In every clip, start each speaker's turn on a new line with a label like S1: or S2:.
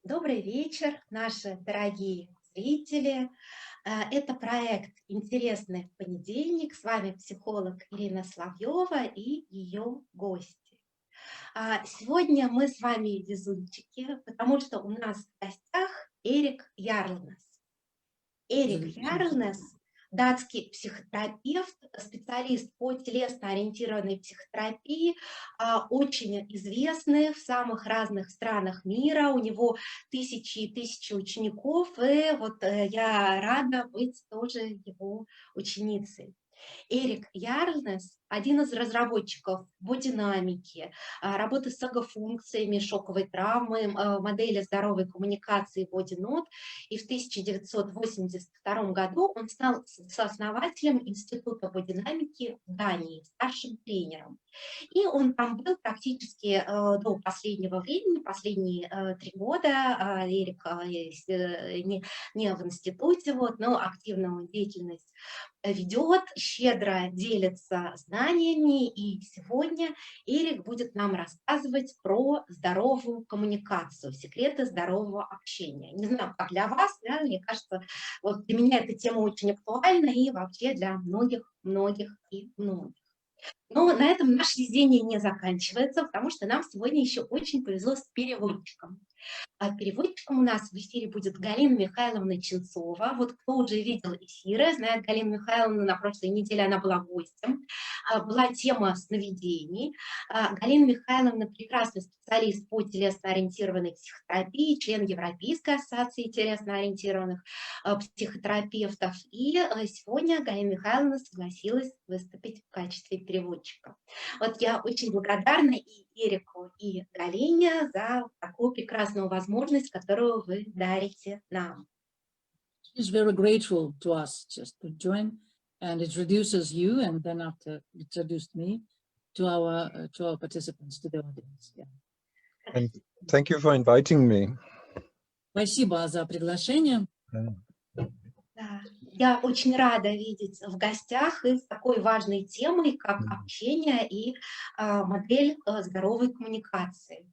S1: Добрый вечер, наши дорогие зрители. Это проект «Интересный понедельник». С вами психолог Ирина Соловьева и ее гости. Сегодня мы с вами везунчики, потому что у нас в гостях Эрик Ярлнес. Эрик Ярлнес – датский психотерапевт, специалист по телесно-ориентированной психотерапии, очень известный в самых разных странах мира. У него тысячи и тысячи учеников, и вот я рада быть тоже его ученицей. Эрик Ярлнес – один из разработчиков бодинамики, работы с эго-функциями, шоковой травмы, модели здоровой коммуникации бодинот. И в 1982 году он стал сооснователем Института бодинамики в Дании, старшим тренером. И он там был практически до последнего времени, последние 3 года. Эрик не в институте, но активную деятельность ведет, щедро делится знаниями, и сегодня Эрик будет нам рассказывать про здоровую коммуникацию, секреты здорового общения. Не знаю, как для вас, да, мне кажется, вот для меня эта тема очень актуальна и вообще для многих. Но на этом наше везение не заканчивается, потому что нам сегодня еще очень повезло с переводчиком. Переводчиком у нас в эфире будет Галина Михайловна Ченцова. Вот кто уже видел эфиры, знает Галину Михайловну, на прошлой неделе она была гостем. Была тема сновидений. Галина Михайловна прекрасный специалист по телесно-ориентированной психотерапии, член Европейской ассоциации телесно-ориентированных психотерапевтов. И сегодня Галина Михайловна согласилась выступить в качестве переводчика. Вот я очень благодарна и Эрику, и Галине за такую прекрасную возможность, которую вы дарите нам.
S2: She's very grateful to us just to join and introduces you, and then after introduced me to our participants, to the audience. Yeah.
S3: And thank you for inviting me.
S2: Спасибо за приглашение.
S1: Да, я очень рада видеть в гостях и с такой важной темой, как общение и модель здоровой коммуникации.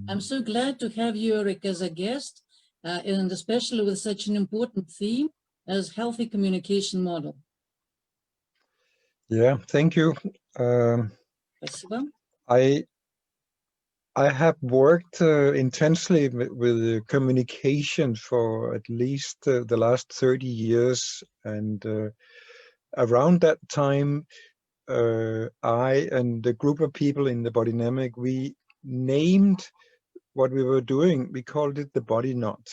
S2: I'm so glad to have you, Eric, as a guest, and especially with such an important theme as healthy communication model.
S3: Yeah, thank you.
S2: Спасибо.
S3: I have worked intensely with communication for at least the last 30 years, and around that time, I and the group of people in the Bodynamic, we named what we were doing. We called it the body knot,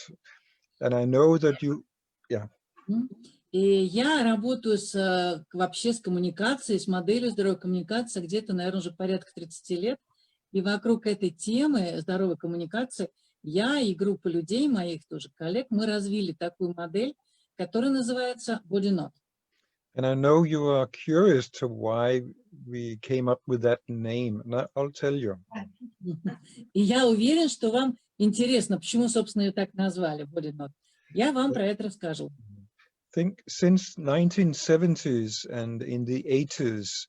S3: and I know that you, yeah.
S2: И я работаю вообще с коммуникацией, с моделью здоровой коммуникации где-то, наверное, уже порядка 30 лет. И вокруг этой темы здоровой коммуникации я и группа людей, моих тоже коллег, мы развили такую модель, которая называется Body Knot.
S3: And I know you are curious to why we came up with that name, and I'll tell you.
S2: И я уверен, что вам интересно, почему, собственно, ее так назвали, Body Knot. Я вам про это расскажу.
S3: I think since 1970s and in the 80s,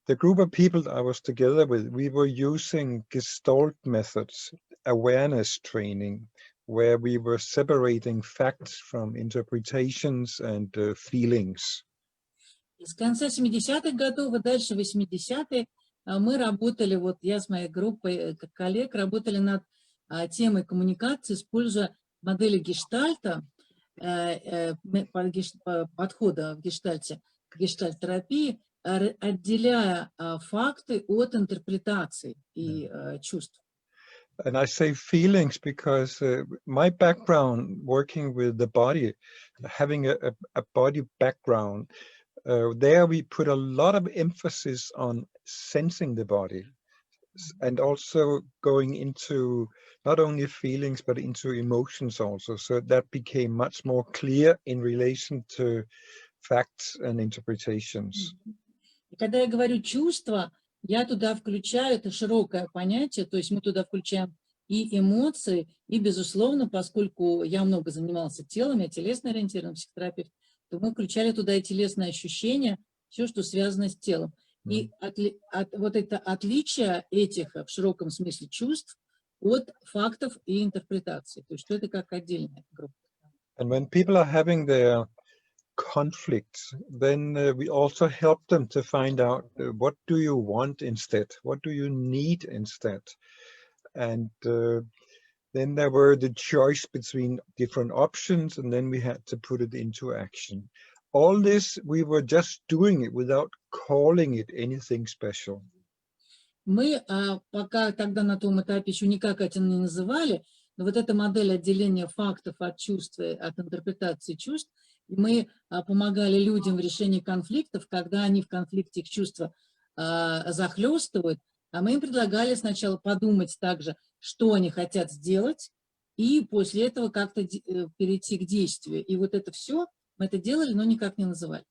S3: the group of people I was together with, we were using Gestalt methods, awareness training, where we were separating facts from interpretations and feelings.
S2: С конца 70-х годов и дальше 80-е мы работали, вот я с моей группой как коллег, работали над темой коммуникации, используя модели гештальта, подхода в гештальте, гештальт-терапии, отделяя факты от интерпретаций и чувств.
S3: And I say feelings because my background working with the body, having a body background, there we put a lot of emphasis on sensing the body and also going into not only feelings but into emotions also. So that became much more clear in relation to facts and interpretations.
S2: И когда я говорю чувства, я туда включаю, это широкое понятие, то есть мы туда включаем и эмоции, и, безусловно, поскольку я много занимался телом, я телесно-ориентированный психотерапевт, то мы включали туда и телесные ощущения, все, что связано с телом. И вот это отличие этих в широком смысле чувств от фактов и интерпретаций. То есть что это как отдельная группа.
S3: And when people are having their conflicts, then we also help them to find out what do you want instead? What do you need instead? And then there were the choice between different options, and then we had to put it into action. All this, we were just doing it without calling it anything special.
S2: Мы пока тогда на том этапе еще никак это не называли, но вот эта модель отделения фактов от чувств, от интерпретации чувств, мы помогали людям в решении конфликтов, когда они в конфликте их чувства захлестывают, а мы им предлагали сначала подумать также, что они хотят сделать, и после этого как-то перейти к действию. И вот это все мы это делали, но никак не называли.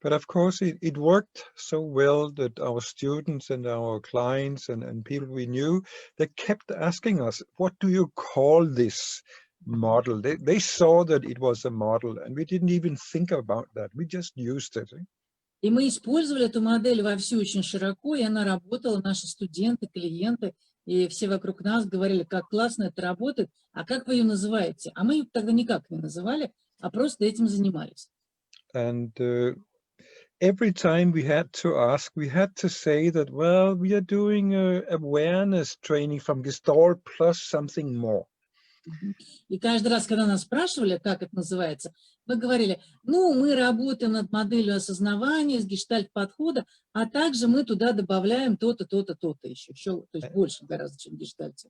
S3: But of course, it worked so well that our students and our clients and people we knew, they kept asking us, what do you call this model? They saw that it was a model, and we didn't even think about that. We just used it.
S2: И мы использовали эту модель вовсю очень широко, и она работала, наши студенты, клиенты, и все вокруг нас говорили, как классно это работает, а как вы ее называете? А мы ее тогда никак не называли, а просто этим занимались.
S3: And every time we had to ask, we had to say that, well, we are doing awareness training from Gestalt plus something more.
S2: И каждый раз, когда нас спрашивали, как это называется, мы говорили, ну, мы работаем над моделью осознавания, с гештальт-подхода, а также мы туда добавляем то-то, то-то, то-то еще, то есть больше гораздо, чем в гештальте.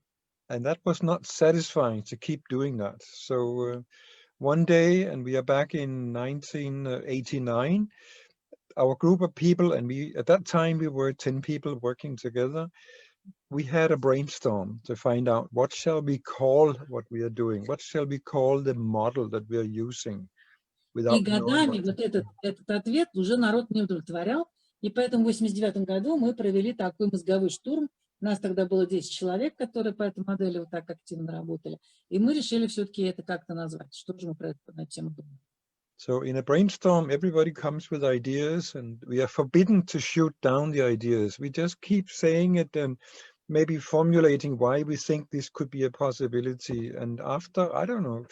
S3: And that was not satisfying to keep doing that. So one day, and we are back in 1989, our group of people, and at that time we were 10 people working together, we had a brainstorm to find out what shall we call what we are doing, what shall we call the model that we are using.
S2: И годами вот этот ответ уже народ не удовлетворял, и поэтому в 1989 году мы провели такой мозговой штурм. У нас тогда было 10 человек, которые по этой модели вот так активно работали, и мы решили все-таки это как-то назвать. Что же мы про эту тему думаем?
S3: So in a brainstorm, everybody comes with ideas, and we are forbidden to shoot down the ideas. We just keep saying it and maybe formulating why we think this could be a possibility. And after, I don't know,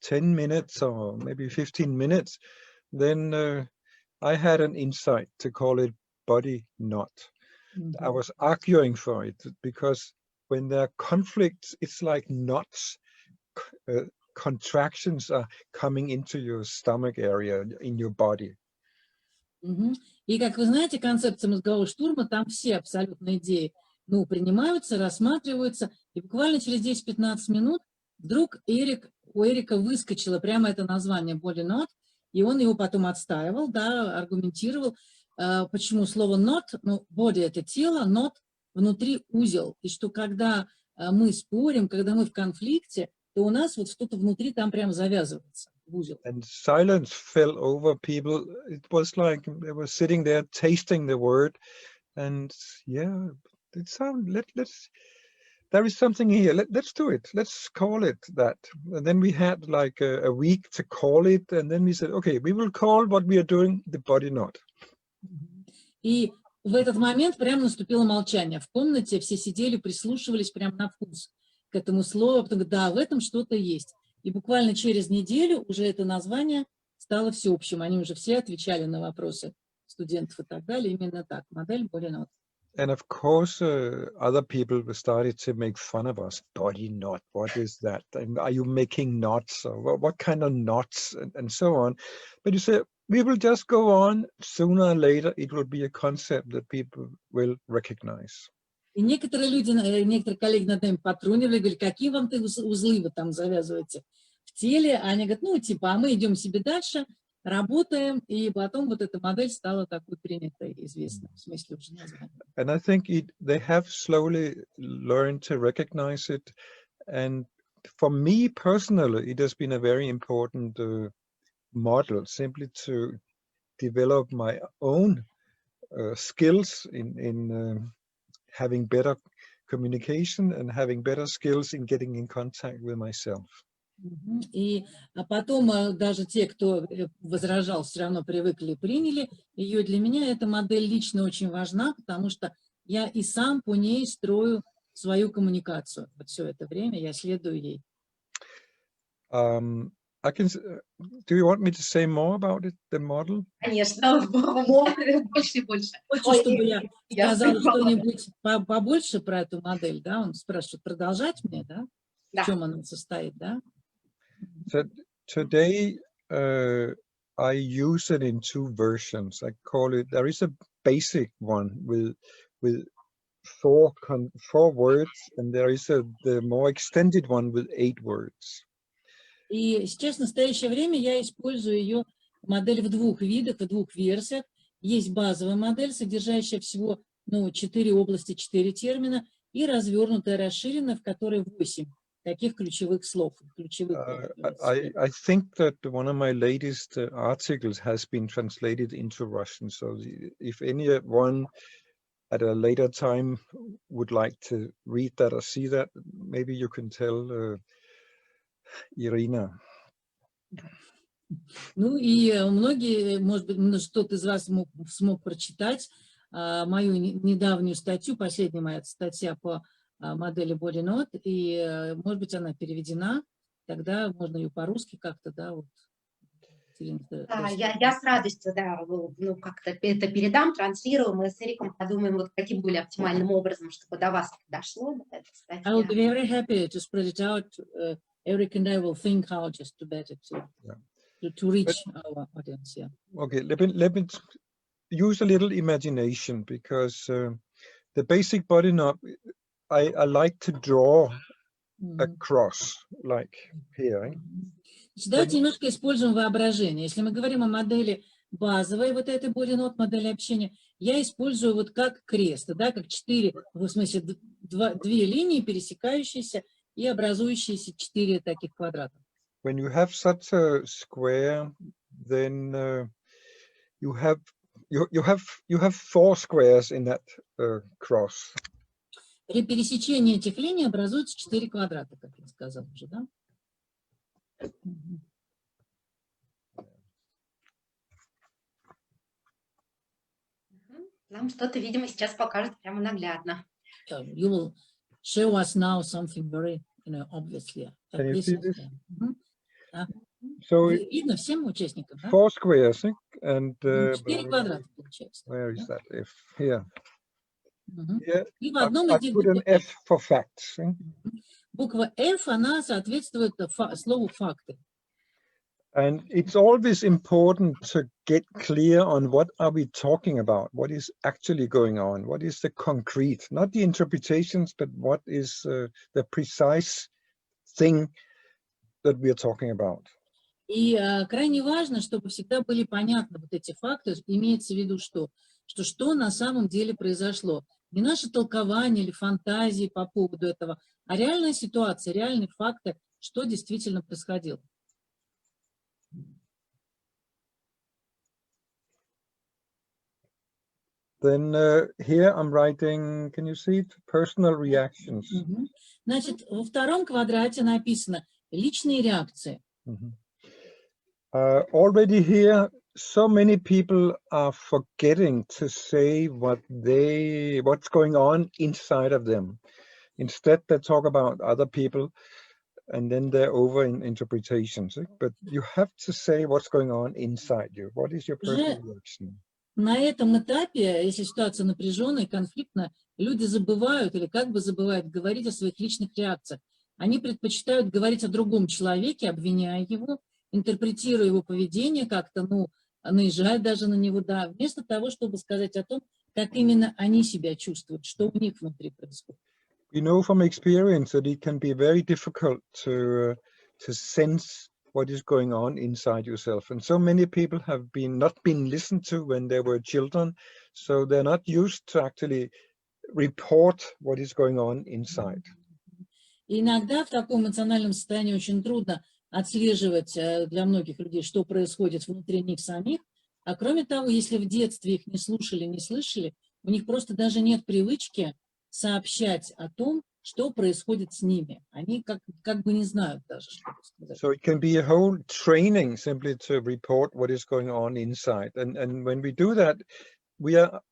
S3: 10 minutes or maybe 15 minutes, then I had an insight to call it body knot. Mm-hmm. I was arguing for it because when there are conflicts, it's like knots. Contractions are coming into your stomach area, in your body.
S2: И, как вы знаете, концепция мозгового штурма, там все абсолютно идеи, ну, принимаются, рассматриваются, и буквально через 10-15 минут вдруг у Эрика выскочило прямо это название body knot, и он его потом отстаивал, да, аргументировал, почему слово knot, ну, body — это тело, knot — внутри узел, и что когда мы спорим, когда мы в конфликте, то у нас вот что-то внутри там прям завязывается в узел.
S3: And silence fell over people. It was like they were sitting there tasting the word, and yeah, it sounded. Let's. There is something here. Let's do it. Let's call it that. And then we had like a week to call it, and then we said, okay, we will call what we are doing the body knot.
S2: И в этот момент прямо наступило молчание. В комнате все сидели, прислушивались прямо на вкус к этому слову, потом, да, в этом что-то есть. И буквально через неделю уже это название стало всеобщим. Они уже все отвечали на вопросы студентов и так далее. Именно так. Модель body knot.
S3: And of course, other people started to make fun of us. Body knot, what is that? Are you making knots? Or what kind of knots? And so on. But you say, we will just go on. Sooner or later, it will be a concept that people will recognize.
S2: И некоторые люди, некоторые коллеги над нами потрунивали, говорили, какие вам узлы вы там завязываете в теле? А они говорят, ну, типа, а мы идем себе дальше, работаем, и потом вот эта модель стала такой принятой, известной, в смысле уже названия.
S3: And I think they have slowly learned to recognize it. And for me personally, it has been a very important model, simply to develop my own skills in having better communication and having better skills in getting in contact with myself.
S2: И потом даже те, кто возражал, все равно привыкли и приняли ее. Для меня эта модель лично очень важна, потому что я и сам по ней строю свою коммуникацию. Вот все это время я следую ей.
S3: I can. Do you want me to say more about it, the model?
S1: Конечно, больше и больше.
S2: Хочешь, чтобы я сказала что-нибудь побольше про эту модель, да? Он спрашивает, продолжать мне, да? В чем она состоит, да?
S3: So today I use it in two versions. I call it. There is a basic one with 4 words, and there is the more extended one with 8 words.
S2: И сейчас, в настоящее время, я использую ее модель в 2 видах, в 2 версиях. Есть базовая модель, содержащая всего 4 области, 4 термина, и развернутая, расширенная, в которой 8 таких ключевых слов.
S3: I think that one of my latest articles has been translated into Russian. So if anyone at a later time would like to read that or see that, maybe you can tell Ирина.
S2: Ну и многие, может быть, кто-то из вас смог прочитать мою недавнюю статью, последняя моя статья по модели Body Not, и, может быть, она переведена, тогда можно ее по-русски как-то, да, вот.
S1: Да, я с радостью, да, как-то это передам, транслирую, мы с Эриком подумаем, вот каким более оптимальным образом, чтобы до вас дошло. Да, эта статья.
S2: I will be very happy to spread it out. Eric and I will think how just to better to reach our audience. Yeah.
S3: Okay, let me use a little imagination, because the basic body knot, I like to draw a cross like here.
S2: Давайте немножко используем воображение. Если мы говорим о модели базовой, вот этой body knot, модели общения, я использую вот как крест, да, как 4, в смысле 2 линии, пересекающиеся и образующиеся 4 таких квадрата.
S3: When you have such a square, then you have 4 squares in that cross.
S2: При пересечении этих линий образуются 4 квадрата, как я сказал уже, да?
S1: Нам что-то, видимо, сейчас покажет прямо наглядно.
S2: You will show us now something very, obviously.
S3: Can you see this?
S2: Да.
S3: So
S2: Видно всем участникам, да?
S3: 4 squares, and
S2: 4 квадрата получается.
S3: where is that F? Here.
S2: И в одном
S3: I
S2: из них
S3: put an F for facts.
S2: буква F, она соответствует слову факты.
S3: And it's always important to get clear on what are we talking about, what is actually going on, what is the concrete, not the interpretations, but what is the precise thing that we are talking about.
S2: И крайне важно, чтобы всегда были понятны вот эти факты, имеется в виду, что на самом деле произошло. Не наше толкование или фантазии по поводу этого, а реальная ситуация, реальные факты, что действительно происходило.
S3: Then here I'm writing, can you see it? Personal reactions.
S2: Значит, во втором квадрате написано личные реакции.
S3: Already here, so many people are forgetting to say what's going on inside of them. Instead, they talk about other people, and then they're over in interpretations. But you have to say what's going on inside you. What is your personal reaction?
S2: На этом этапе, если ситуация напряженная, конфликтная, люди забывают или как бы забывают говорить о своих личных реакциях. Они предпочитают говорить о другом человеке, обвиняя его, интерпретируя его поведение как-то, наезжая даже на него, да, вместо того, чтобы сказать о том, как именно они себя чувствуют, что у них внутри происходит.
S3: We know from experience that it can be very difficult to sense what is going on inside yourself, and so many people have not been listened to when they were children, so they're not used to actually report what is going on inside.
S2: И иногда в таком эмоциональном состоянии очень трудно отслеживать для многих людей, что происходит внутри них самих, а кроме того, если в детстве их не слушали, не слышали, у них просто даже нет привычки сообщать о том, что происходит с ними. Они как бы не знают даже, что сказать.
S3: So it can be a whole training simply to report what is going on inside. And when we do that,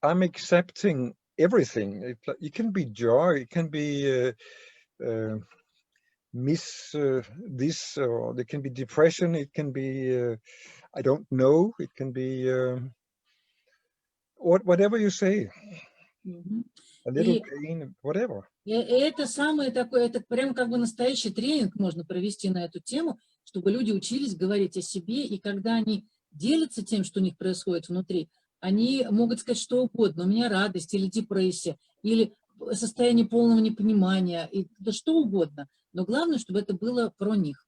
S3: I'm accepting everything. It can be joy, it can be miss this, or there can be depression, it can be I don't know, it can be whatever you say, a little pain, whatever.
S2: Это самое такое, это прям как бы настоящий тренинг можно провести на эту тему, чтобы люди учились говорить о себе, и когда они делятся тем, что у них происходит внутри, они могут сказать что угодно, у меня радость или депрессия, или состояние полного непонимания, и да что угодно, но главное, чтобы это было про них.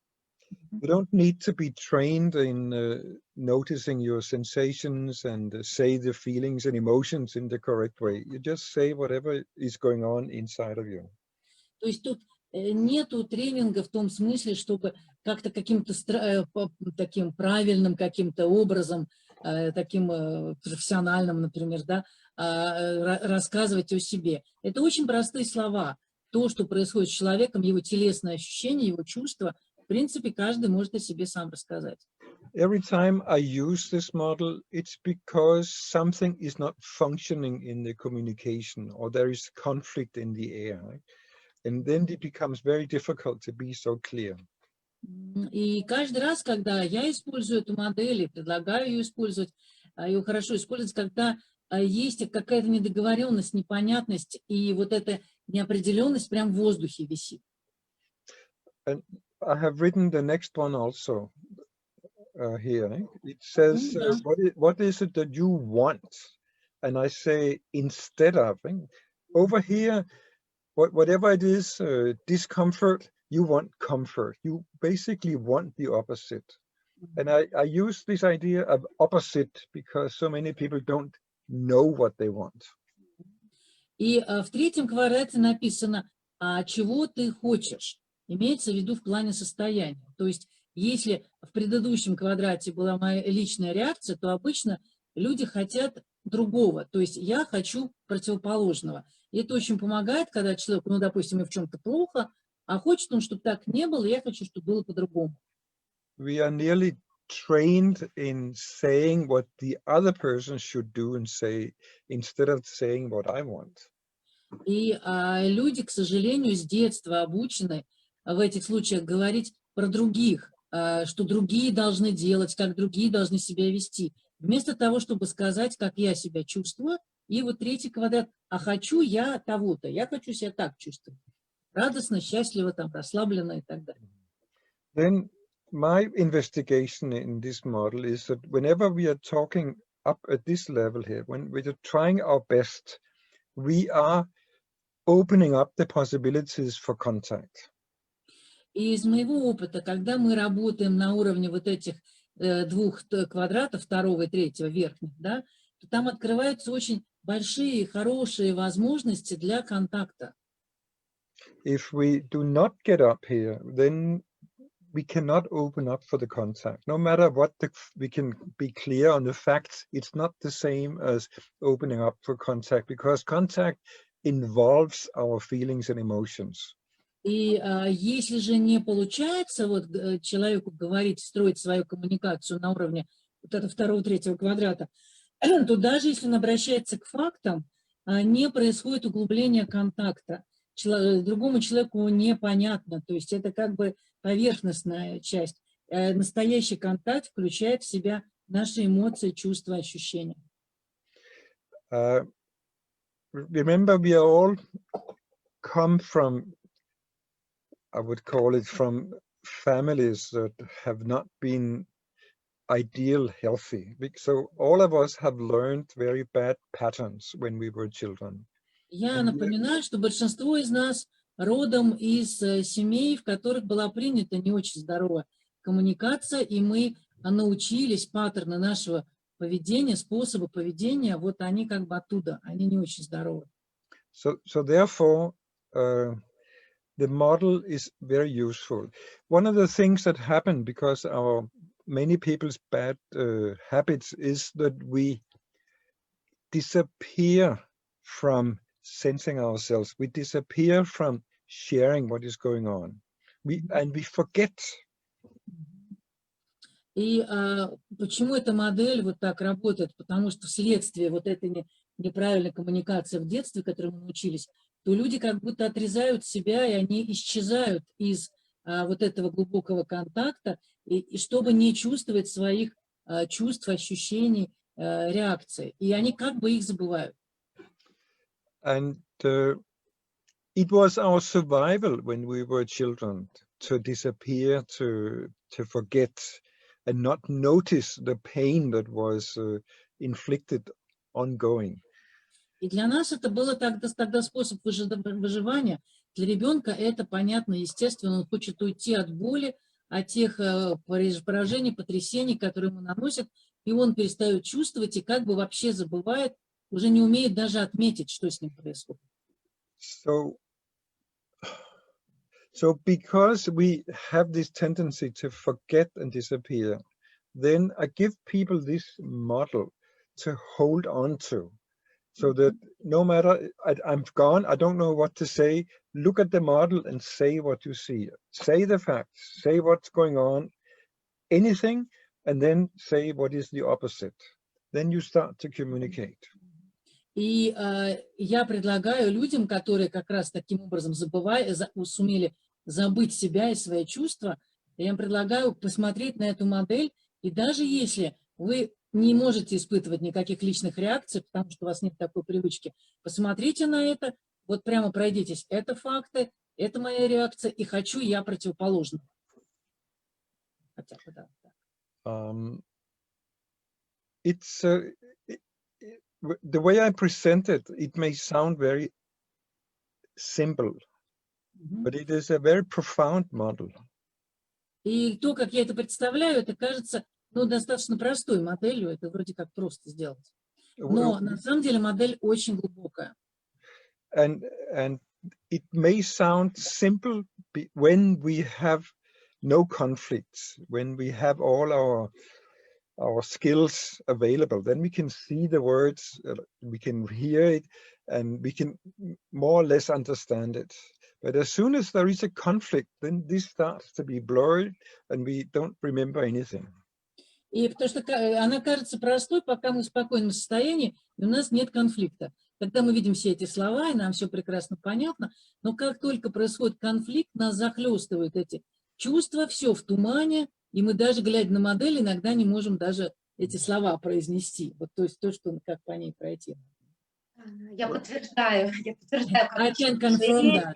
S3: You don't need to be trained in noticing your sensations and say the feelings and emotions in the correct way. You just say whatever is going on inside of you.
S2: То есть тут нету тренинга в том смысле, чтобы как-то каким-то таким правильным каким-то образом, таким профессиональным, например, да, рассказывать о себе. Это очень простые слова. То, что происходит с человеком, его телесные ощущения, его чувства, в принципе, каждый может о себе сам рассказать.
S3: Every time I use this model, it's because something is not functioning in the communication, or there is conflict in the air. Right? And then it becomes very difficult to be so clear.
S2: И каждый раз, когда я использую эту модель и предлагаю ее использовать, ее хорошо использовать, когда есть какая-то недоговоренность, непонятность, и вот эта неопределенность прям в воздухе висит.
S3: And I have written the next one also here. It says, what is it that you want? And I say, instead of, over here, whatever it is, discomfort, you want comfort. You basically want the opposite. And I use this idea of opposite because so many people don't know what they want.
S2: И в третьем квадрате написано, а чего ты хочешь? Имеется в виду в плане состояния. То есть, если в предыдущем квадрате была моя личная реакция, то обычно люди хотят другого. То есть, я хочу противоположного. И это очень помогает, когда человек, ну, допустим, в чем-то плохо, а хочет он, чтобы так не было, и я хочу, чтобы было по-другому.
S3: We are nearly trained in saying what the other person should do and say, instead of saying what I want.
S2: И люди, к сожалению, с детства обучены в этих случаях говорить про других, что другие должны делать, как другие должны себя вести, вместо того, чтобы сказать, как я себя чувствую. И вот третий квадрат, а хочу я того-то, я хочу себя так чувствовать. Радостно, счастливо, там, расслабленно и так далее.
S3: Then my investigation in this model is that whenever we are talking up at this level here, when we are trying our best, we are opening up the possibilities for contact.
S2: И из моего опыта, когда мы работаем на уровне вот этих двух квадратов, второго и третьего верхних, да, то там открываются очень большие, хорошие возможности для контакта.
S3: If we do not get up here, then we cannot open up for the contact. No matter what, we can be clear on the facts. It's not the same as opening up for contact, because contact involves our feelings and emotions.
S2: И если же не получается вот человеку говорить, строить свою коммуникацию на уровне вот этого второго, третьего квадрата, то даже если он обращается к фактам, не происходит углубления контакта. Другому человеку непонятно, то есть это как бы поверхностная часть. Настоящий контакт включает в себя наши эмоции, чувства, ощущения.
S3: Remember, we are all come from, I would call it, from families that have not been ideal healthy. So all of us have learned very bad patterns when we were children.
S2: Я напоминаю, что большинство из нас родом из семей, в которых была принята не очень здоровая коммуникация, и мы научились паттерны нашего поведения, способа поведения, вот они как бы оттуда, они не очень здоровы.
S3: So therefore, the model is very useful. One of the things that happen because our many people's bad habits is that we disappear from sensing ourselves. We disappear from sharing what is going on. We forget.
S2: И почему эта модель вот так работает? Потому что вследствие вот этой неправильной коммуникации в детстве, которой мы научились, то люди как будто отрезают себя, и они исчезают из вот этого глубокого контакта, и чтобы не чувствовать своих чувств, ощущений, реакций. И они как бы их забывают.
S3: And it was our survival when we were children to disappear, to forget, and not notice the pain that was inflicted ongoing.
S2: И для нас это было тогда способ выживания. Для ребенка это понятно, естественно, он хочет уйти от боли, от тех поражений, потрясений, которые ему наносят, и он перестает чувствовать и как бы вообще забывает, уже не умеет даже отметить, что с ним происходит.
S3: So because we have this tendency to forget and disappear, then I give people this model to hold on to. So that no matter, I'm gone, I don't know what to say, look at the model and say what you see. Say the facts, say what's going on, anything, and then say what is the opposite. Then you start to communicate.
S2: И я предлагаю людям, которые как раз таким образом сумели забыть себя и свои чувства, я им предлагаю посмотреть на эту модель, и даже если вы не можете испытывать никаких личных реакций, потому что у вас нет такой привычки, посмотрите на это, вот прямо пройдитесь. Это факты, это моя реакция, и хочу я противоположного. Хотя бы, да.
S3: It's the way I present it, it may sound very simple, but it is a very profound model.
S2: И то, как я это представляю, это кажется, ну, достаточно простой моделью, это вроде как просто сделать. Но на самом деле модель очень глубокая.
S3: And it may sound simple when we have no conflicts, when we have all our skills available, then we can see the words, we can hear it, and we can more or less understand it. But as soon as there is a conflict, then this starts to be blurred, and we don't remember anything.
S2: И потому что она кажется простой, пока мы в спокойном состоянии, и у нас нет конфликта. Когда мы видим все эти слова, и нам все прекрасно понятно, но как только происходит конфликт, нас захлестывают эти чувства, все в тумане, и мы даже, глядя на модель, иногда не можем даже эти слова произнести. Вот, то есть то, что как по ней пройти.
S1: Я подтверждаю,
S2: I can confirm that.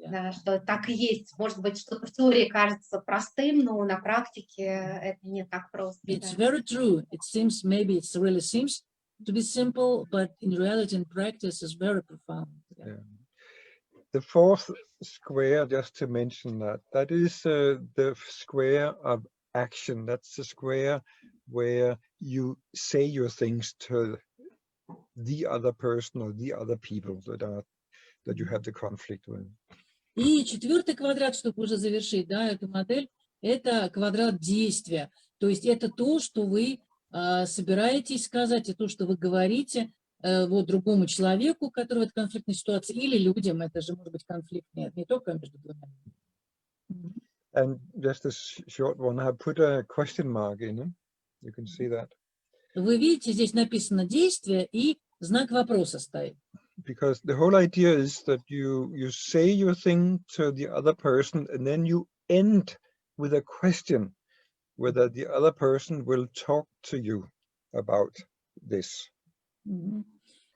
S1: Да, что так и есть. Может быть, что-то в теории кажется простым, но на практике это не так просто.
S2: It's very true. It seems, maybe it really seems to be simple, but in reality, in practice, it's very profound.
S3: Yeah. The fourth square, just to mention that is the square of action. That's the square where you say your things to the other person or the other people that you have the conflict with.
S2: И четвертый квадрат, чтобы уже завершить, да, эту модель, это квадрат действия. То есть это то, что вы собираетесь сказать, и то, что вы говорите вот другому человеку, который в этой конфликтной ситуации, или людям. Это же может быть конфликт не только между двумя.
S3: And just a short one, I have put a question mark in it. You can see that.
S2: Вы видите, здесь написано действие, и знак вопроса стоит.
S3: Because the whole idea is that you say your thing to the other person, and then you end with a question whether the other person will talk to you about this.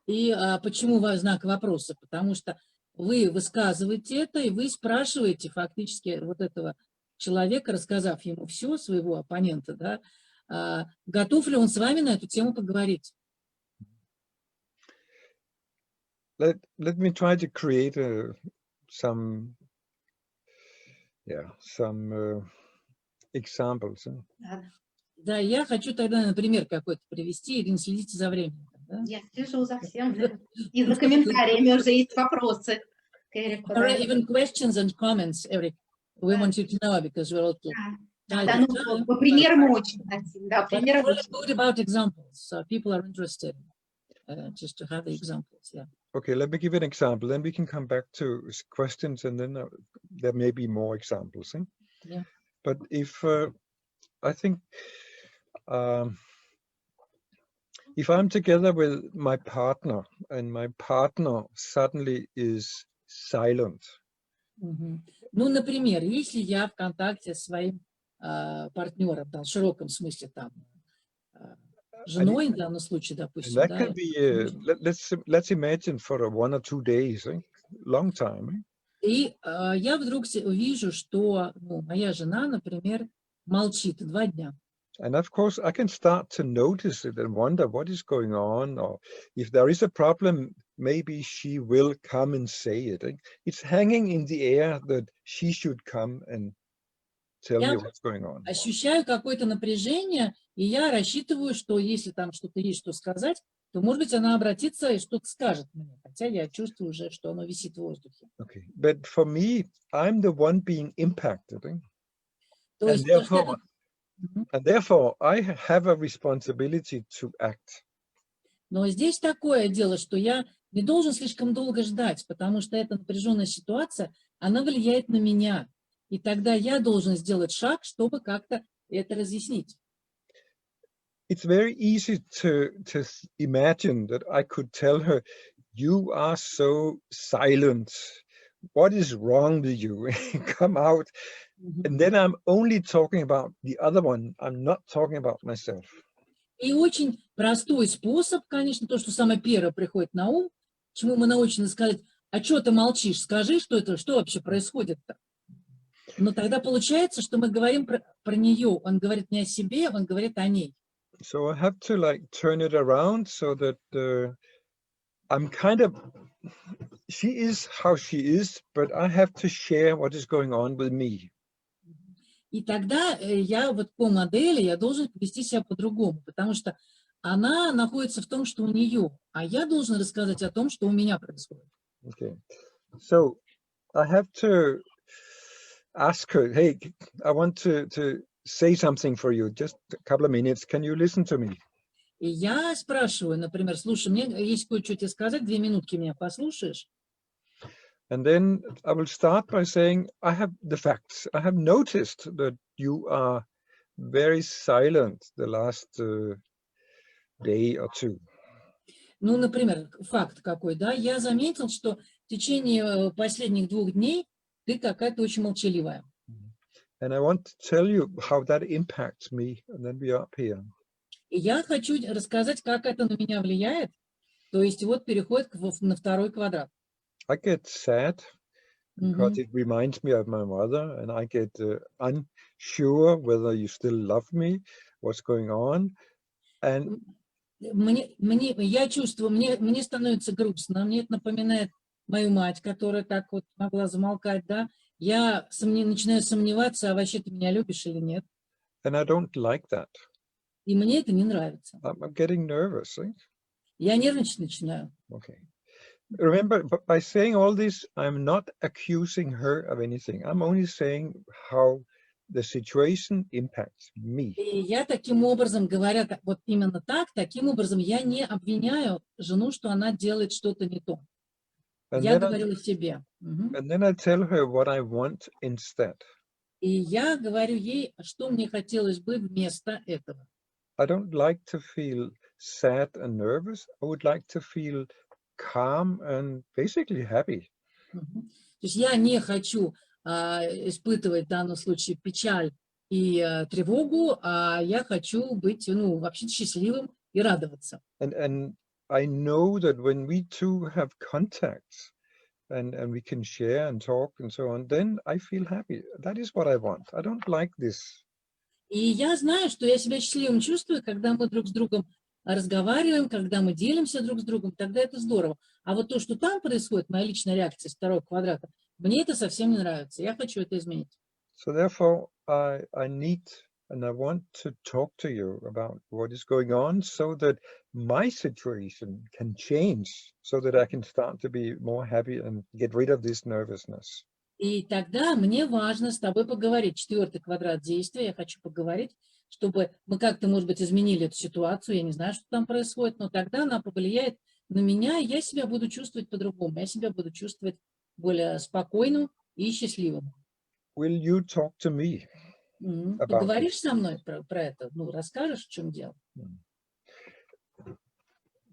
S2: И почему знак вопроса? Потому что вы высказываете это, и вы спрашиваете фактически вот этого человека, рассказав ему все, своего оппонента, да, готов ли он с вами на эту тему поговорить.
S3: Let me try to create some examples.
S2: Да, я хочу тогда, например, какой-то привести. Ирина, следите за временем. Да?
S1: Я слежу за всем. И за комментариями уже есть вопросы к Эрику.
S2: There are even questions and comments, Eric. We want you to know because we're all
S1: Да, ну, по примерам очень хотим. Да, примеры очень.
S2: What about examples? So people are interested just to have the examples. Yeah.
S3: Okay, let me give an example. Then we can come back to questions, and then there may be more examples.
S2: Yeah.
S3: But if I think if I'm together with my partner and my partner suddenly is silent.
S2: Ну, например, если я в контакте с своим партнером, да, в широком смысле, там, женой, в данном случае, допустим,
S3: That
S2: да.
S3: can be, let's imagine for 1 or 2 days, long time.
S2: И я вдруг вижу, что моя жена, например, молчит 2 дня.
S3: And of course, I can start to notice it and wonder what is going on, or if there is a problem, maybe she will come and say it. It's hanging in the air that she should come and tell me what's going on.
S2: Ощущаю какое-то напряжение, и я рассчитываю, что если там что-то есть, что сказать, то, может быть, она обратится и что-то скажет мне, хотя я чувствую уже, что оно висит в воздухе.
S3: Okay, but for me, I'm the one being impacted,
S2: То есть,
S3: and therefore, I have a responsibility to act.
S2: Но здесь такое дело, что я не должен слишком долго ждать, потому что эта напряженная ситуация, она влияет на меня. И тогда я должен сделать шаг, чтобы как-то это разъяснить.
S3: It's very easy to imagine that I could tell her, you are so silent. What is wrong with you? Come out. And then I'm only talking about the other one. I'm not talking about myself.
S2: И очень простой способ, конечно, то, что самое первое приходит на ум, чему мы научены сказать, а что ты молчишь, скажи, что вообще происходит-то. Но тогда получается, что мы говорим про нее, он говорит не о себе, он говорит о ней.
S3: So I have to turn it around so that I'm kind of, she is how she is, but I have to share what is going on with me.
S2: И тогда я вот по модели, я должен вести себя по-другому, потому что она находится в том, что у нее, а я должен рассказать о том, что у меня происходит.
S3: Okay, so I have to ask her, hey, I want to say something for you, just a couple of minutes, can you listen to me?
S2: И я спрашиваю, например, слушай, мне есть кое-что тебе сказать, 2 минутки меня послушаешь?
S3: And then I will start by saying, I have the facts. I have noticed that you are very silent the last day or two.
S2: Ну, например, факт какой, да? Я заметил, что в течение последних 2 дней ты какая-то очень молчаливая.
S3: And I want to tell you how that impacts me, and then we are up here.
S2: И я хочу рассказать, как это на меня влияет. То есть вот переходит на 2-й квадрат.
S3: I get sad because it reminds me of my mother, and I get unsure whether you still love me, what's going on. And
S2: я чувствую, мне становится грустно, мне это напоминает мою мать, которая так вот могла замолкать, да. Я начинаю сомневаться, а вообще ты меня любишь или нет.
S3: And I don't like that.
S2: И мне это не нравится.
S3: I'm getting nervous.
S2: Я нервничать начинаю.
S3: Okay. Remember, by saying all this, I'm not accusing her of anything. I'm only saying how the situation impacts me.
S2: И я таким образом, говоря вот именно так, таким образом я не обвиняю жену, что она делает что-то не то. Я говорю о себе.
S3: And then I tell her what I want instead.
S2: И я говорю ей, что мне хотелось бы вместо этого.
S3: I don't like to feel sad and nervous. I would like to feel calm and basically happy.
S2: То есть я не хочу испытывать в данном случае печаль и тревогу, а я хочу быть, вообще счастливым и радоваться.
S3: And I know that when we two have contacts and we can share and talk and so on, then I feel happy. That is what I want. I don't like this.
S2: И я знаю, что я себя счастливым чувствую, когда мы друг с другом разговариваем, когда мы делимся друг с другом, тогда это здорово. А вот то, что там происходит, моя личная реакция с 2-го квадрата, мне это совсем не нравится. Я хочу это изменить.
S3: So therefore, I need and I want to talk to you about what is going on so that my situation can change, so that I can start to be more happy and get rid of this nervousness.
S2: И тогда мне важно с тобой поговорить. 4-й квадрат действия, я хочу поговорить, чтобы мы как-то, может быть, изменили эту ситуацию. Я не знаю, что там происходит, но тогда она повлияет на меня, и я себя буду чувствовать по-другому. Я себя буду чувствовать более спокойным и счастливым.
S3: Will you talk to me?
S2: Поговоришь со мной про это? Ну, расскажешь, в чем дело?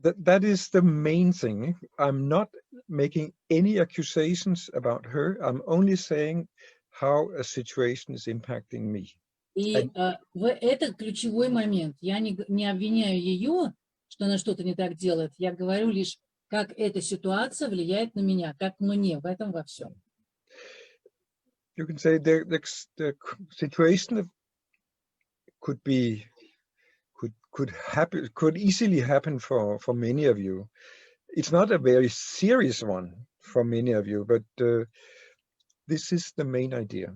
S3: That is the main thing. I'm not making any accusations about her. I'm only saying how a situation is impacting me.
S2: И это ключевой момент. Я не обвиняю ее, что она что-то не так делает. Я говорю лишь, как эта ситуация влияет на меня, как мне в этом во всем.
S3: You can say the situation could easily happen for many of you. It's not a very serious one for many of you, but this is the main idea.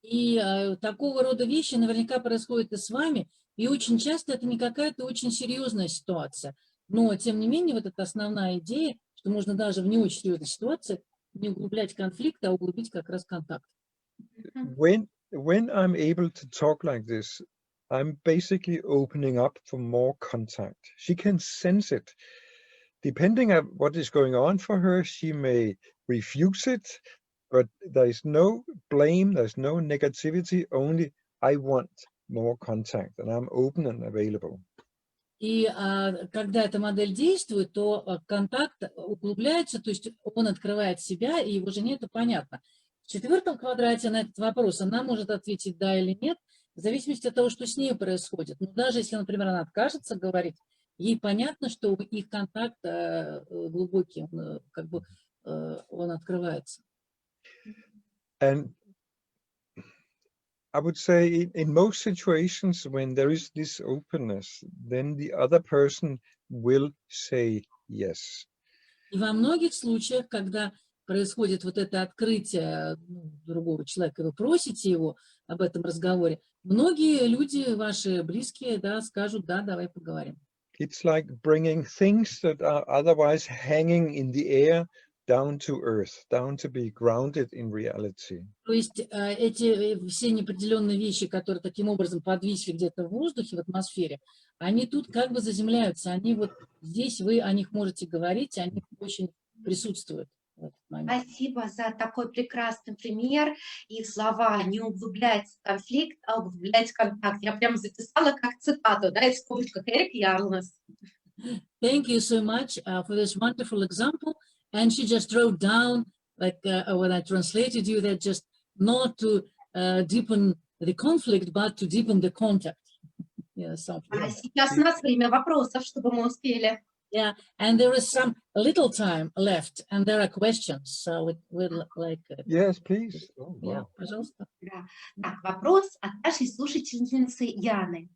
S2: И такого рода вещи наверняка происходят и с вами, и очень часто это не какая-то очень серьезная ситуация. Но, тем не менее, вот эта основная идея, что можно даже в не очень серьезной ситуации не углублять конфликт, а углубить как раз контакт.
S3: When I'm able to talk like this, I'm basically opening up for more contact. She can sense it. Depending on what is going on for her, she may refuse it, but there is no blame, there's no negativity, only I want more contact, and I'm open and available.
S2: И когда эта модель действует, то контакт углубляется, то есть он открывает себя, и его жене это понятно. В четвертом квадрате на этот вопрос она может ответить да или нет, в зависимости от того, что с ней происходит. Но даже если, например, она откажется говорить, ей понятно, что их контакт глубокий, он открывается.
S3: And I would say in most situations when there is this openness, then the other person will say yes.
S2: И во многих случаях, когда происходит вот это открытие другого человека, вы просите его об этом разговоре, многие люди, ваши близкие, да, скажут, да, давай поговорим.
S3: It's like bringing things that are otherwise hanging in the air down to earth, down to be grounded in reality.
S2: То есть эти все неопределенные вещи, которые таким образом подвисли где-то в воздухе, в атмосфере, они тут как бы заземляются, они вот здесь, вы о них можете говорить, они очень присутствуют в этот момент.
S1: Спасибо за такой прекрасный пример и слова «не углублять конфликт, а углублять контакт». Я прямо записала как цитату, да, из скобочках Эрик Ярлнес.
S2: Thank you so much for this wonderful example. And she just wrote down, like when I translated you, that just not to deepen the conflict, but to deepen the contact. Yeah, something.
S1: А сейчас у нас время вопросов, чтобы мы успели.
S2: Yeah, and there is some little time left, and there are questions. So we'll like.
S3: Yes, please.
S2: Oh, wow. Yeah, пожалуйста.
S1: Да. Так, вопрос от нашей слушательницы Яны.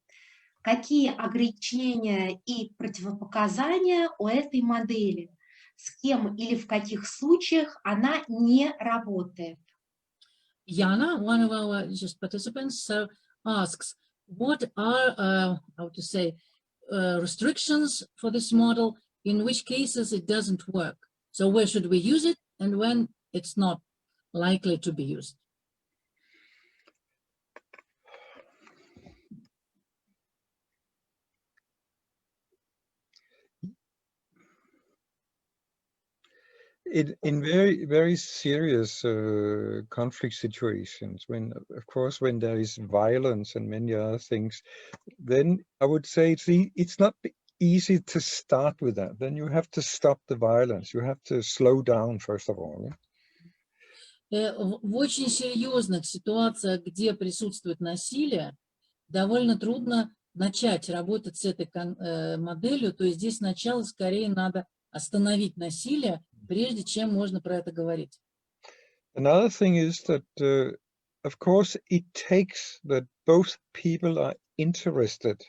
S1: Какие ограничения и противопоказания у этой модели? С кем или в каких случаях она не работает?
S2: Yana, one of our just participants, asks, what are, how to say, restrictions for this model, in which cases it doesn't work? So where should we use it and when it's not likely to be used?
S3: In very, very serious conflict situations, when, of course, when there is violence and many other things, then I would say it's not easy to start with that. Then you have to stop the violence. You have to slow down, first of all.
S2: В очень серьезных ситуациях, где присутствует насилие, довольно трудно начать работать с этой моделью. То есть здесь сначала скорее надо остановить насилие, прежде чем можно про это говорить.
S3: Another thing is that, of course, it takes that both people are interested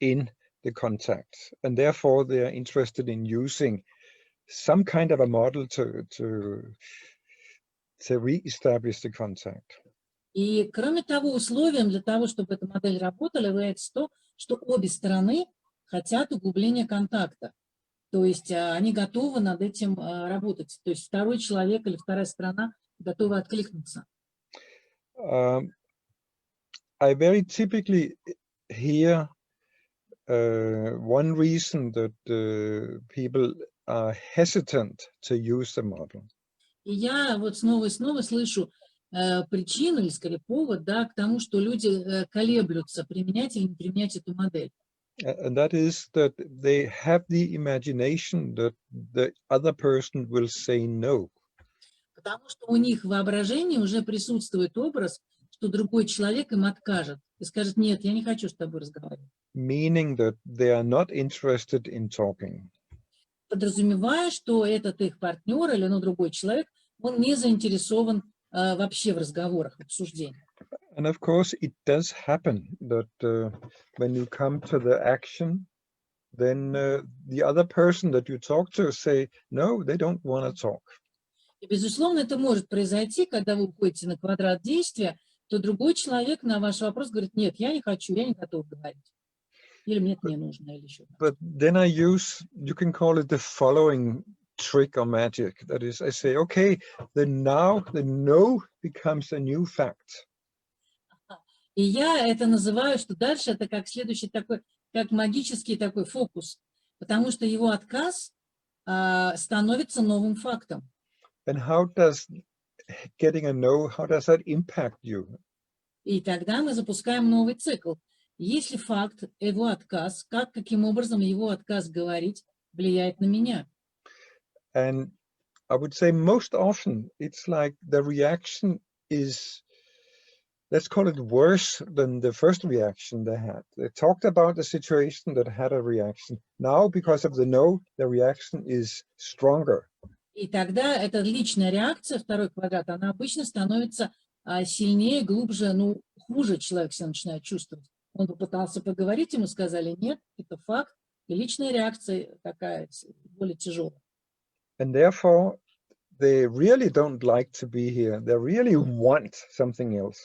S3: in the contact, and therefore they are interested in using some kind of a model to re-establish the contact.
S2: И, кроме того, условием для того, чтобы эта модель работала, является то, что обе стороны хотят углубления контакта. То есть они готовы над этим работать. То есть второй человек или вторая сторона готовы откликнуться.
S3: I very typically hear one reason that people are hesitant to use the model.
S2: И я вот снова и снова слышу причину, или скорее повод, да, к тому, что люди колеблются, применять или не применять эту модель.
S3: And that is that they have the imagination that the other person will say no.
S2: Потому что у них в воображении уже присутствует образ, что другой человек им откажет и скажет: нет, я не хочу с тобой разговаривать.
S3: Meaning that they are not interested in talking.
S2: Подразумевая, что этот их партнер или другой человек, он не заинтересован вообще в разговорах, в обсуждениях.
S3: And of course, it does happen that when you come to the action, then the other person that you talk to say, no, they don't want to talk.
S2: И, безусловно, это может произойти, когда вы уходите на квадрат действия, то другой человек на ваш вопрос говорит: нет, я не хочу, я не готов говорить. Или мне это не нужно, или еще.
S3: But then I use, you can call it the following trick or magic. That is, I say, okay, then now the no becomes a new fact.
S2: И я это называю, что дальше это как следующий такой, как магический такой фокус, потому что его отказ становится новым фактом.
S3: And how does getting a no, how does that impact you?
S2: И тогда мы запускаем новый цикл. Если факт, его отказ, каким образом его отказ говорить влияет на меня?
S3: And I would say most often it's like the reaction is, let's call it, worse than the first reaction they had. They talked about the situation that had a reaction. Now, because of the no, the reaction is stronger.
S2: И тогда эта личная реакция, второй квадрат, она обычно становится сильнее, глубже, хуже человек себя начинает чувствовать. Он попытался поговорить, ему сказали нет, это факт, и личная реакция такая более тяжелая.
S3: And therefore, they really don't like to be here. They really want something else.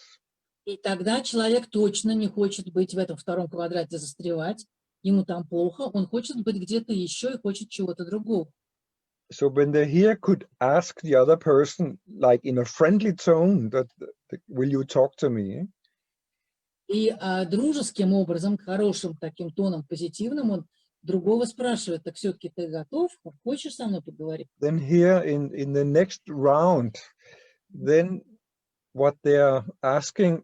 S2: И тогда человек точно не хочет быть в этом втором квадрате, застревать, ему там плохо, он хочет быть где-то еще и хочет чего-то другого.
S3: So when they here could ask the other person, like in a friendly tone, that, will you talk to me?
S2: И дружеским образом, хорошим таким тоном, позитивным, он другого спрашивает: так все-таки ты готов, хочешь со мной поговорить?
S3: Then here in the next round, then what they are asking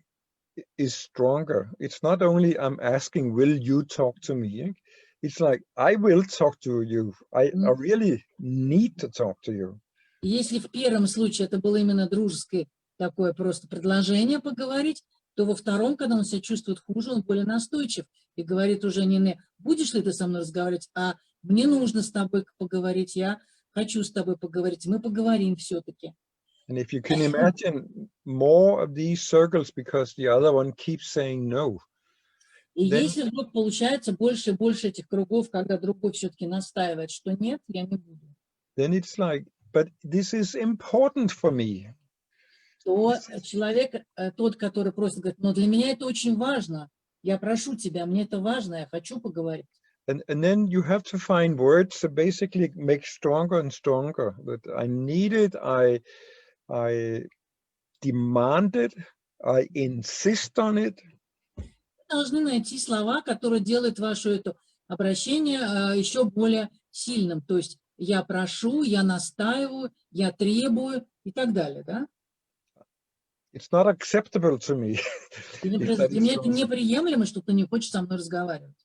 S3: is stronger. It's not only I'm asking, will you talk to me? It's like, I will talk to you. I really need to talk to you.
S2: Если в первом случае это было именно дружеское такое просто предложение поговорить, то во втором, когда он себя чувствует хуже, он более настойчив и говорит уже не будешь ли ты со мной разговаривать, а мне нужно с тобой поговорить, я хочу с тобой поговорить, мы поговорим все-таки.
S3: And if you can imagine more of these circles because the other one keeps saying no.
S2: И если вдруг получается больше и больше этих кругов, когда другой все-таки настаивает, что нет, я не буду.
S3: Then it's like, but this is important for me.
S2: То человек, тот, который просит, говорит: но для меня это очень важно, я прошу тебя, мне это важно, я хочу поговорить.
S3: And then you have to find words that basically make stronger and stronger. That I need it, I demand it, I insist on it.
S2: Должны найти слова, которые делают ваше это обращение еще более сильным. То есть я прошу, я настаиваю, я требую и так далее, да?
S3: It's not acceptable to me.
S2: Для меня это неприемлемо, что ты не хочешь со мной разговаривать.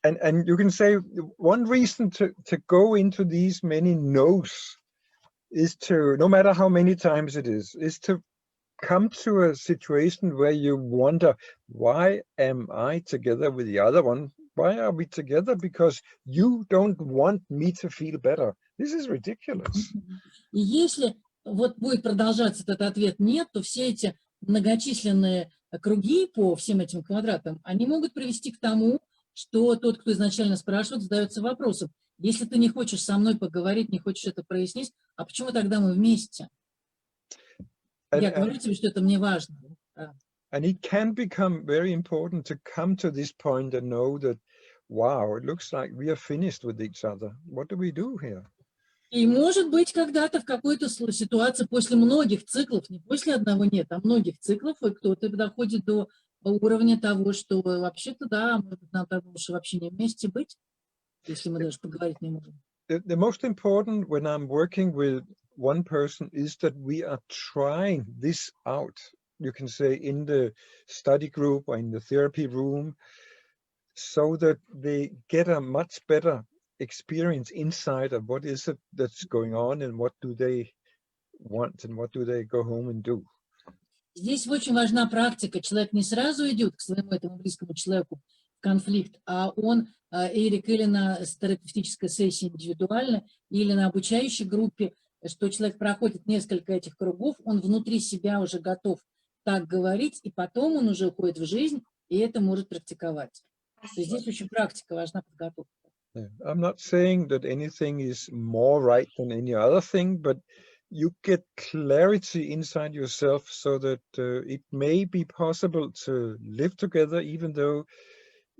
S3: And you can say one reason to go into these many no's is to, no matter how many times it is to come to a situation where you wonder, why am I together with the other one? Why are we together? Because you don't want me to feel better. This is ridiculous.
S2: И если вот будет продолжаться этот ответ нет, то все эти многочисленные круги по всем этим квадратам, они могут привести к тому, что тот, кто изначально спрашивает, задается вопросом: если ты не хочешь со мной поговорить, не хочешь это прояснить, а почему тогда мы вместе? Я говорю тебе, что это мне важно.
S3: And it can become very important to come to this point and know that, wow, it looks like we are finished with each other. What do we do here?
S2: И может быть когда-то в какой-то ситуации после многих циклов, не после одного нет, а многих циклов, и кто-то доходит до уровня того, что вообще-то да, может быть, нам так лучше вообще не вместе быть, если мы даже поговорить не можем.
S3: the most important when I'm working with one person is that we are trying this out. You can say in the study group or in the therapy room, so that they get a much better experience inside of what is it that's going on and what do they want and what do they go home and do.
S2: Здесь очень важна практика. Человек не сразу идет к своему этому близкому человеку в конфликт, а он, Эрик, или на терапевтической сессии индивидуально, или на обучающей группе, что человек проходит несколько этих кругов, он внутри себя уже готов так говорить, и потом он уже уходит в жизнь, и это может практиковать. То есть здесь очень практика, важна подготовка.
S3: I'm not saying that anything is more right than any other thing, but you get clarity inside yourself so that it may be possible to live together, even though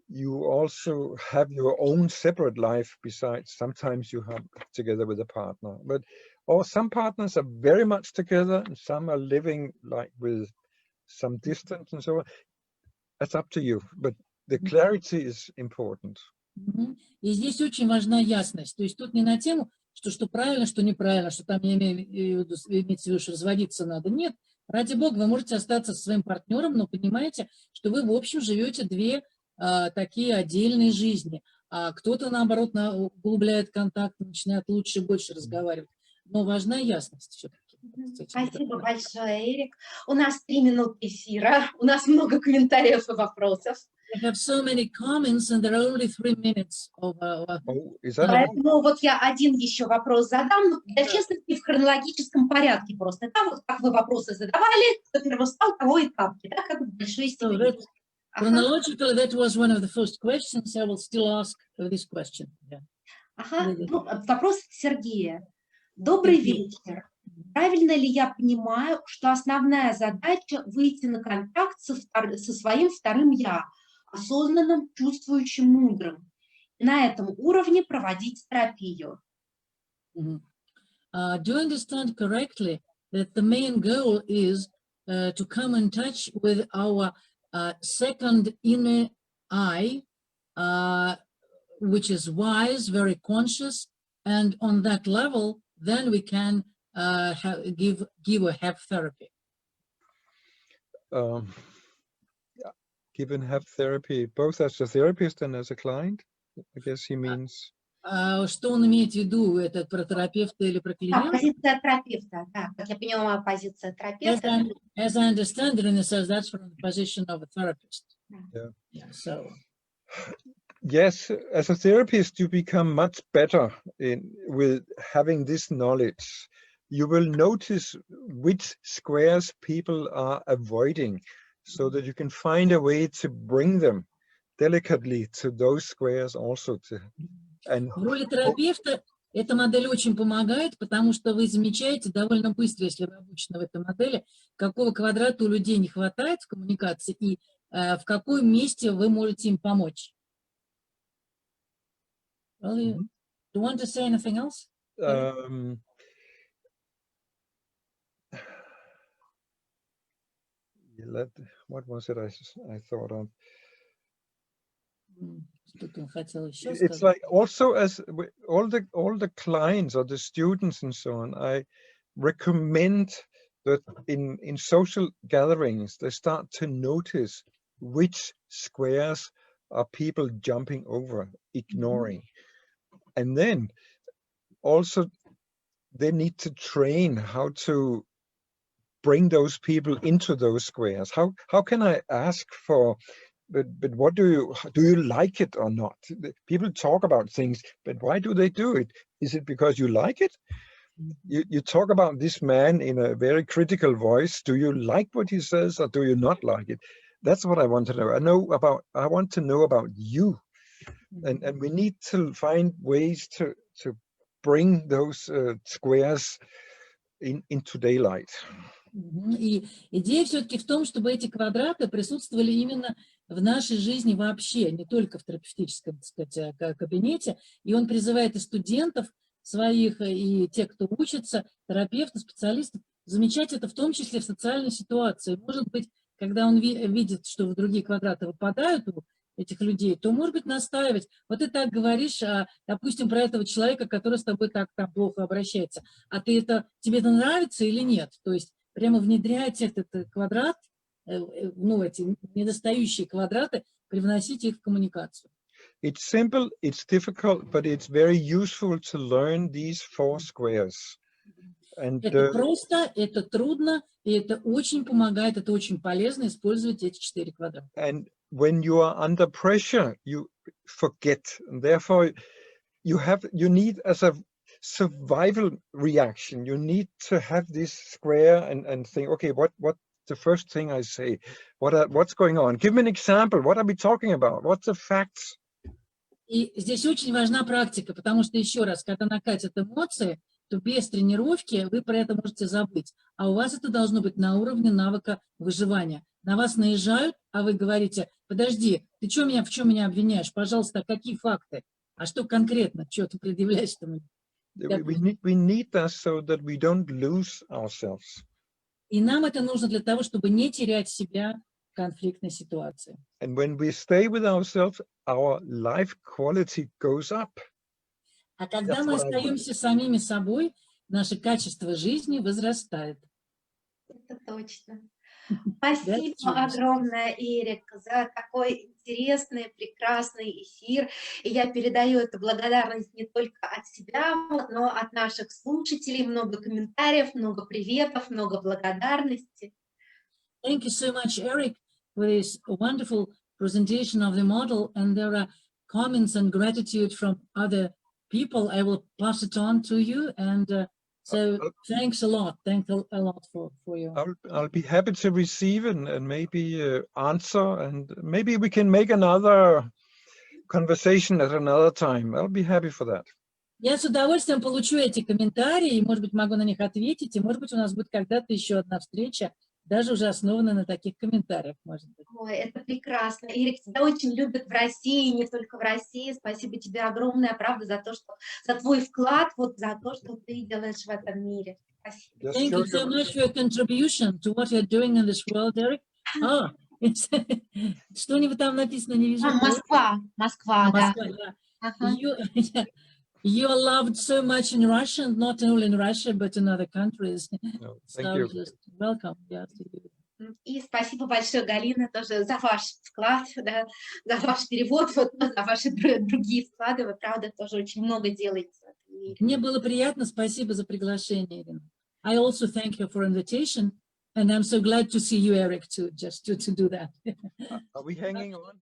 S3: you also have your own separate life besides sometimes you have together with a partner. But or some partners are very much together and some are living like with some distance and so on. That's up to you, but the clarity is important.
S2: И здесь очень важна ясность. То есть тут не на тему, что правильно, что неправильно, что там имеется в виду, что разводиться надо. Нет, ради бога, вы можете остаться со своим партнером, но понимаете, что вы в общем живете две такие отдельные жизни. А кто-то, наоборот, углубляет контакт, начинает лучше и больше разговаривать. Но важна ясность все-таки.
S1: Спасибо большое, Эрик. У нас 3 минуты эфира, у нас много комментариев и вопросов.
S2: We have so many comments, and there are only 3 minutes of
S1: Поэтому вот я один еще вопрос задам, для честности, в хронологическом порядке просто. Там вот как вы вопросы задавали, кто первый встал, того и тапки, да, как большой семьи.
S2: Chronologically, that was one of the first questions. I will still ask this question. Yeah.
S1: Ну, вопрос Сергея. Добрый вечер. Правильно ли я понимаю, что основная задача выйти на контакт со своим вторым «я», осознанным, чувствующим, мудрым, и на этом уровне проводить терапию?
S2: Do you understand correctly that the main goal is to come in touch with our second inner I, which is wise, very conscious, and on that level, then we can give or have therapy.
S3: Give and have therapy, both as a therapist and as a client, I guess he means.
S2: Что он имеет в виду, это про терапевта или про клиента?
S1: Позиция терапевта, да, как я понимаю, позиция терапевта.
S2: As I understand it, it says that's from the position of a therapist.
S3: Yeah.
S2: So.
S3: Yes, as a therapist, you become much better with having this knowledge. You will notice which squares people are avoiding, so that you can find a way to bring them delicately to those squares also.
S2: В роли терапевта эта модель очень помогает, потому что вы замечаете довольно быстро, если вы обучены в этой модели, какого квадрата у людей не хватает в коммуникации и в каком месте вы можете им помочь. Well, do you want to say anything else?
S3: What was it I thought of?
S2: It's
S3: like also as all the clients or the students and so on, I recommend that in social gatherings they start to notice which squares are people jumping over, ignoring. And then also they need to train how to bring those people into those squares. How can I ask for, but what do you like it or not? People talk about things, but why do they do it? Is it because you like it? You talk about this man in a very critical voice. Do you like what he says or do you not like it? That's what I want to know. I want to know about you. And we need to find ways to bring those squares into daylight.
S2: И идея все-таки в том, чтобы эти квадраты присутствовали именно в нашей жизни вообще, не только в терапевтическом, так сказать, кабинете. И он призывает и студентов своих, и тех, кто учится, терапевтов, специалистов, замечать это в том числе в социальной ситуации. Может быть, когда он видит, что в другие квадраты выпадают у этих людей, то, может быть, настаивать. Вот ты так говоришь, допустим, про этого человека, который с тобой так плохо обращается. А тебе это нравится или нет? То есть прямо внедрять этот квадрат, эти недостающие квадраты, привносить их в коммуникацию.
S3: It's simple, it's difficult, but it's very useful to learn these 4 squares. And,
S2: это просто, это трудно, и это очень помогает, это очень полезно использовать эти 4 квадрата.
S3: And when you are under pressure, you forget. And therefore, you need as a survival reaction, you need to have this square and think, okay, what the first thing I say? What's going on? Give me an example. What are we talking about? What's the facts?
S2: И здесь очень важна практика, потому что, еще раз, когда накатят эмоции, то без тренировки вы про это можете забыть. А у вас это должно быть на уровне навыка выживания. На вас наезжают, а вы говорите: подожди, ты в чем меня обвиняешь? Пожалуйста, какие факты? А что конкретно? Что ты предъявляешь-то мне?
S3: We need that so that we don't lose ourselves.
S2: И нам это нужно для того, чтобы не терять себя в конфликтной ситуации.
S3: And when we stay with ourselves, our life quality goes up.
S2: А когда мы остаемся самими собой, наше качество жизни возрастает.
S1: Это точно. Спасибо огромное, Эрик, за такой интересный, прекрасный эфир. И я передаю эту благодарность не только от себя, но от наших слушателей. Много комментариев, много приветов, много благодарности.
S2: Thank you so much, Eric, for this wonderful presentation of the model. And there are comments and gratitude from other people. I will pass it on to you. And so thanks a lot. Thanks a lot for your...
S3: I'll be happy to receive and maybe answer, and maybe we can make another conversation at another time. I'll be happy for that.
S2: Я с удовольствием получу эти комментарии, и, может быть, могу на них ответить, и, может быть, у нас будет когда-то еще одна встреча, даже уже основанная на таких комментариях, может быть.
S1: Ой, это прекрасно. Эрик, тебя очень любят в России, не только в России. Спасибо тебе огромное, правда, за твой вклад, за то, что ты делаешь в этом мире. Спасибо.
S2: Thank you so much for your contribution to what you're doing in this world, Eric. Что-нибудь там написано, не вижу.
S1: Москва, да.
S2: You are loved so much in Russia, not only in Russia, but in other countries.
S3: No, thank you.
S2: Just welcome.
S1: И спасибо большое, Галина, тоже за ваш вклад, да, за ваш перевод, за ваши другие вклады. Вы, правда, тоже очень много делаете.
S2: Мне было приятно. Спасибо за приглашение, Ирина. I also thank you for invitation, and I'm so glad to see you, Eric, too, just to do that.
S3: Are we hanging on?